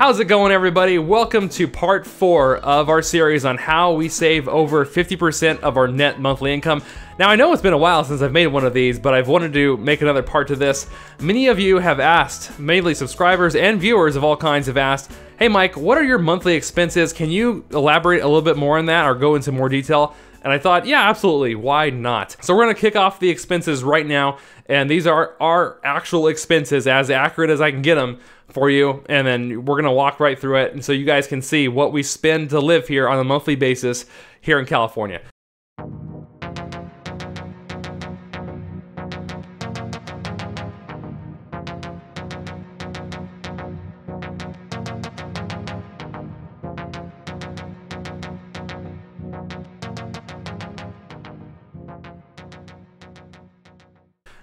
How's it going, everybody? Welcome to part 4 of our series on how we save over 50% of our net monthly income. Now, I know it's been a while since I've made one of these, but I've wanted to make another part to this. Many of you have asked, mainly subscribers and viewers of all kinds have asked, hey Mike, what are your monthly expenses? Can you elaborate a little bit more on that or go into more detail? And I thought, yeah, absolutely, why not? So we're gonna kick off the expenses right now, and these are our actual expenses, as accurate as I can get them for you, and then we're gonna walk right through it, and so you guys can see what we spend to live here on a monthly basis here in California.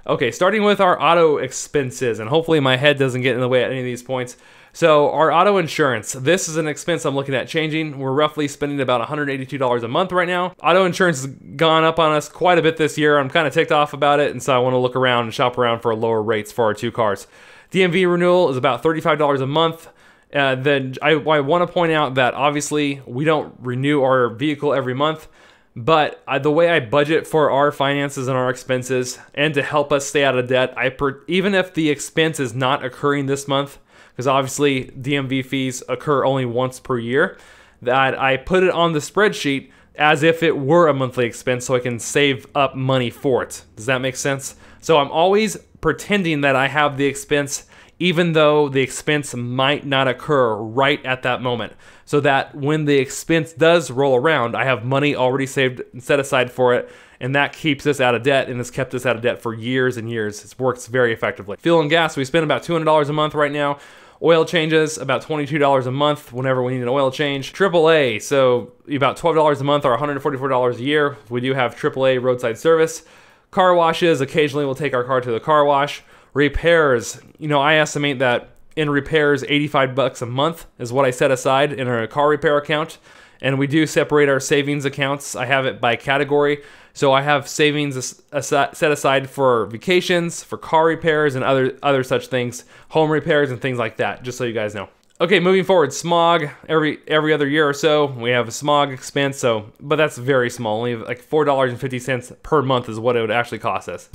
Okay, starting with our auto expenses, and hopefully my head doesn't get in the way at any of these points. So our auto insurance, this is an expense I'm looking at changing. We're roughly spending about $182 a month right now. Auto insurance has gone up on us quite a bit this year. I'm kind of ticked off about it, and so I want to look around and shop around for lower rates for our two cars. DMV renewal is about $35 a month. Then I want to point out that obviously we don't renew our vehicle every month. But the way I budget for our finances and our expenses, and to help us stay out of debt, even if the expense is not occurring this month, because obviously DMV fees occur only once per year, that I put it on the spreadsheet as if it were a monthly expense so I can save up money for it. Does that make sense? So I'm always pretending that I have the expense even though the expense might not occur right at that moment, so that when the expense does roll around, I have money already saved and set aside for it, and that keeps us out of debt and has kept us out of debt for years and years. It works very effectively. Fuel and gas, we spend about $200 a month right now. Oil changes, about $22 a month whenever we need an oil change. AAA, so about $12 a month or $144 a year. We do have AAA roadside service. Car washes, occasionally we'll take our car to the car wash. Repairs, you know, I estimate that in repairs, 85 bucks a month is what I set aside in our car repair account. And we do separate our savings accounts. I have it by category. So I have savings set aside for vacations, for car repairs, and other such things, home repairs and things like that, just so you guys know. Okay, moving forward, smog, every other year or so, we have a smog expense, but that's very small, only like $4.50 per month is what it would actually cost us.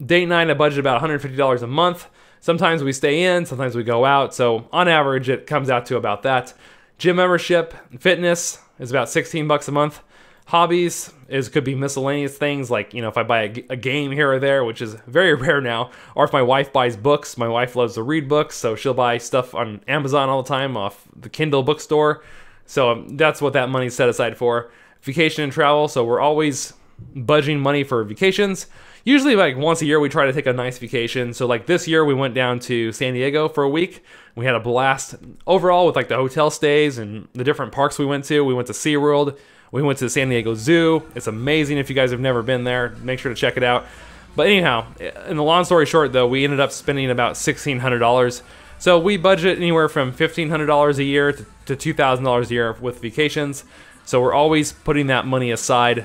Date night, I budget about $150 a month. Sometimes we stay in, sometimes we go out. So on average, it comes out to about that. Gym membership, fitness is about 16 bucks a month. Hobbies could be miscellaneous things like, you know, if I buy a game here or there, which is very rare now, or if my wife buys books. My wife loves to read books, so she'll buy stuff on Amazon all the time off the Kindle bookstore. So that's what that money's set aside for. Vacation and travel, so we're always budgeting money for vacations. Usually like once a year we try to take a nice vacation. So like this year we went down to San Diego for a week. We had a blast overall with like the hotel stays and the different parks we went to. We went to SeaWorld. We went to the San Diego Zoo. It's amazing. If you guys have never been there, make sure to check it out. But anyhow, in the long story short though, we ended up spending about $1,600. So we budget anywhere from $1,500 a year to $2,000 a year with vacations. So we're always putting that money aside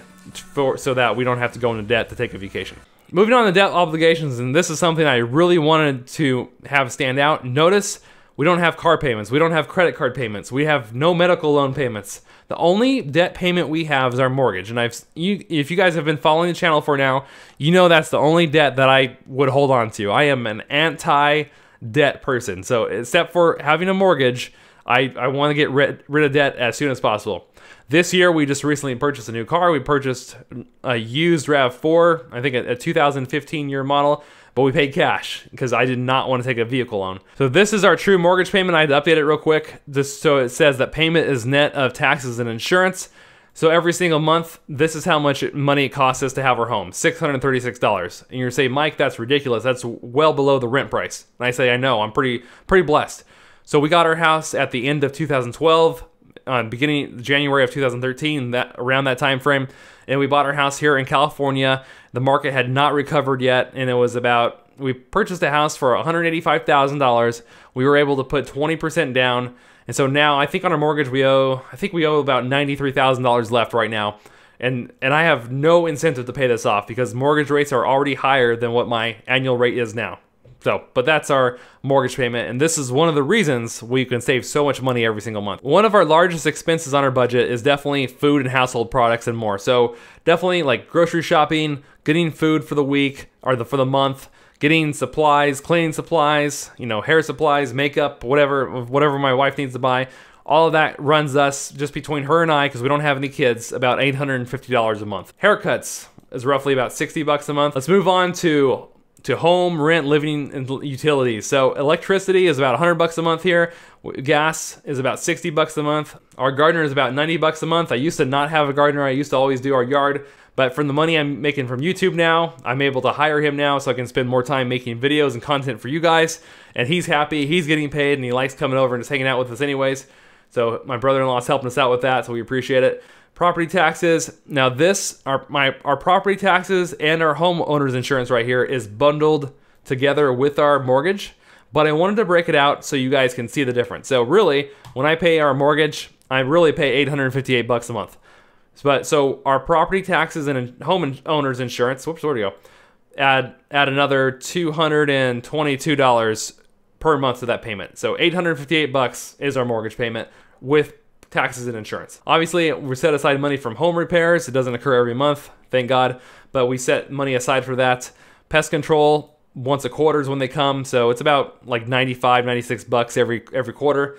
so that we don't have to go into debt to take a vacation. Moving on to debt obligations, and this is something I really wanted to have stand out. Notice we don't have car payments. We don't have credit card payments. We have no medical loan payments. The only debt payment we have is our mortgage. And if you guys have been following the channel for now, you know that's the only debt that I would hold on to. I am an anti-debt person. So except for having a mortgage, I want to get rid of debt as soon as possible. This year, we just recently purchased a new car. We purchased a used RAV4, I think a 2015 year model, but we paid cash because I did not want to take a vehicle loan. So this is our true mortgage payment. I had to update it real quick just so it says that payment is net of taxes and insurance. So every single month, this is how much money it costs us to have our home, $636. And you're saying, Mike, that's ridiculous. That's well below the rent price. And I say, I know, I'm pretty blessed. So we got our house at the end of 2012. Beginning January of 2013, around that time frame, and we bought our house here in California. The market had not recovered yet, and it was we purchased a house for $185,000. We were able to put 20% down, and so now I think on our mortgage we owe about $93,000 left right now. And I have no incentive to pay this off because mortgage rates are already higher than what my annual rate is now. So, but that's our mortgage payment, and this is one of the reasons we can save so much money every single month. One of our largest expenses on our budget is definitely food and household products and more. So definitely like grocery shopping, getting food for the week or for the month, getting supplies, cleaning supplies, you know, hair supplies, makeup, whatever my wife needs to buy. All of that runs us, just between her and I, because we don't have any kids, about $850 a month. Haircuts is roughly about $60 a month. Let's move on to home, rent, living, and utilities. So electricity is about $100 a month here. Gas is about $60 a month. Our gardener is about $90 a month. I used to not have a gardener. I used to always do our yard. But from the money I'm making from YouTube now, I'm able to hire him now so I can spend more time making videos and content for you guys. And he's happy. He's getting paid, and he likes coming over and just hanging out with us anyways. So my brother-in-law is helping us out with that, so we appreciate it. Property taxes. Now our property taxes and our homeowner's insurance right here is bundled together with our mortgage, but I wanted to break it out so you guys can see the difference. So really, when I pay our mortgage, I really pay $858 a month. So our property taxes and homeowner's insurance, whoops, where'd it go? Add another $222 per month to that payment. So $858 is our mortgage payment with taxes and insurance. Obviously, we set aside money from home repairs. It doesn't occur every month, thank God, but we set money aside for that. Pest control, once a quarter is when they come, so it's about like $95, $96 every quarter.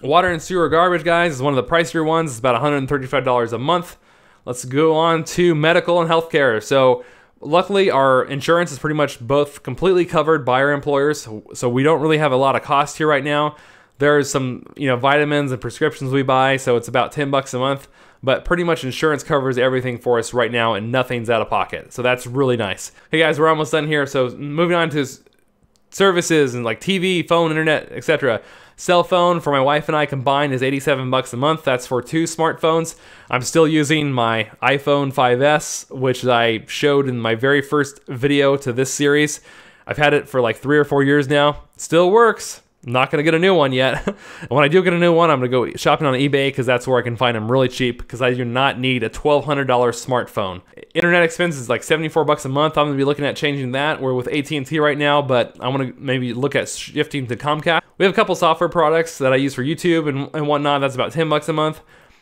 Water and sewer garbage, guys, is one of the pricier ones. It's about $135 a month. Let's go on to medical and healthcare. So luckily, our insurance is pretty much both completely covered by our employers, so we don't really have a lot of cost here right now. There's some, vitamins and prescriptions we buy, so it's about $10 a month. But pretty much insurance covers everything for us right now, and nothing's out of pocket. So that's really nice. Hey guys, we're almost done here. So moving on to services and like TV, phone, internet, etc. Cell phone for my wife and I combined is $87 a month. That's for 2 smartphones. I'm still using my iPhone 5S, which I showed in my very first video to this series. I've had it for like 3 or 4 years now. Still works. I'm not going to get a new one yet. When I do get a new one, I'm going to go shopping on eBay because that's where I can find them really cheap because I do not need a $1,200 smartphone. Internet expense is like $74 a month. I'm going to be looking at changing that. We're with AT&T right now, but I want to maybe look at shifting to Comcast. We have a couple software products that I use for YouTube and whatnot. That's about $10 a month.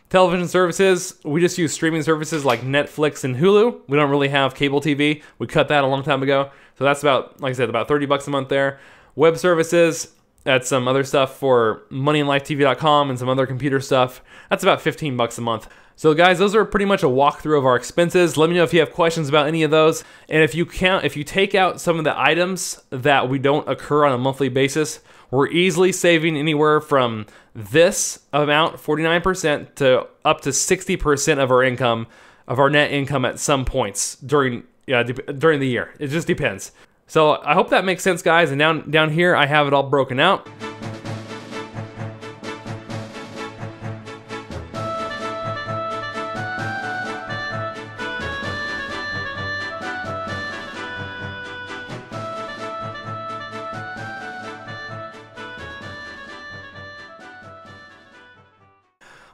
Television services, we just use streaming services like Netflix and Hulu. We don't really have cable TV. We cut that a long time ago. So that's about, like I said, about $30 a month there. Web services, that's some other stuff for moneyandlifetv.com and some other computer stuff. That's about $15 a month. So guys, those are pretty much a walkthrough of our expenses. Let me know if you have questions about any of those. And if you take out some of the items that we don't occur on a monthly basis, we're easily saving anywhere from this amount, 49%, to up to 60% of our income, of our net income at some points during the year. It just depends. So I hope that makes sense, guys. And down here, I have it all broken out.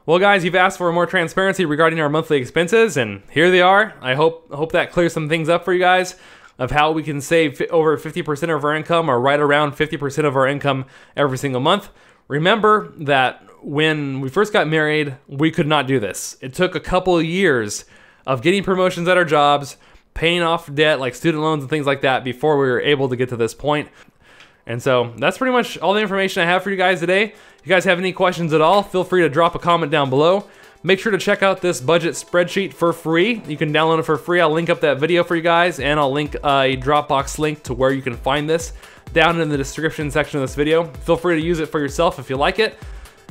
Well, guys, you've asked for more transparency regarding our monthly expenses, and here they are. I hope that clears some things up for you guys of how we can save over 50% of our income, or right around 50% of our income every single month. Remember that when we first got married, we could not do this. It took a couple of years of getting promotions at our jobs, paying off debt like student loans and things like that before we were able to get to this point. And so that's pretty much all the information I have for you guys today. If you guys have any questions at all, feel free to drop a comment down below. Make sure to check out this budget spreadsheet for free. You can download it for free. I'll link up that video for you guys, and I'll link a Dropbox link to where you can find this down in the description section of this video. Feel free to use it for yourself if you like it.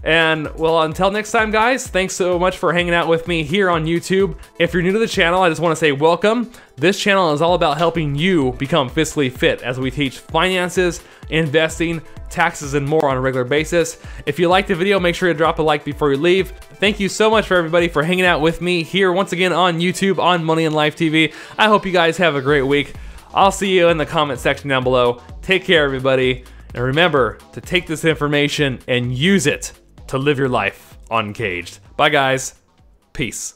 And well, until next time, guys, thanks so much for hanging out with me here on YouTube. If you're new to the channel, I just want to say welcome. This channel is all about helping you become fiscally fit as we teach finances, investing, taxes, and more on a regular basis. If you liked the video, make sure to drop a like before you leave. Thank you so much for everybody for hanging out with me here once again on YouTube on Money and Life TV. I hope you guys have a great week. I'll see you in the comment section down below. Take care, everybody. And remember to take this information and use it to live your life uncaged. Bye, guys. Peace.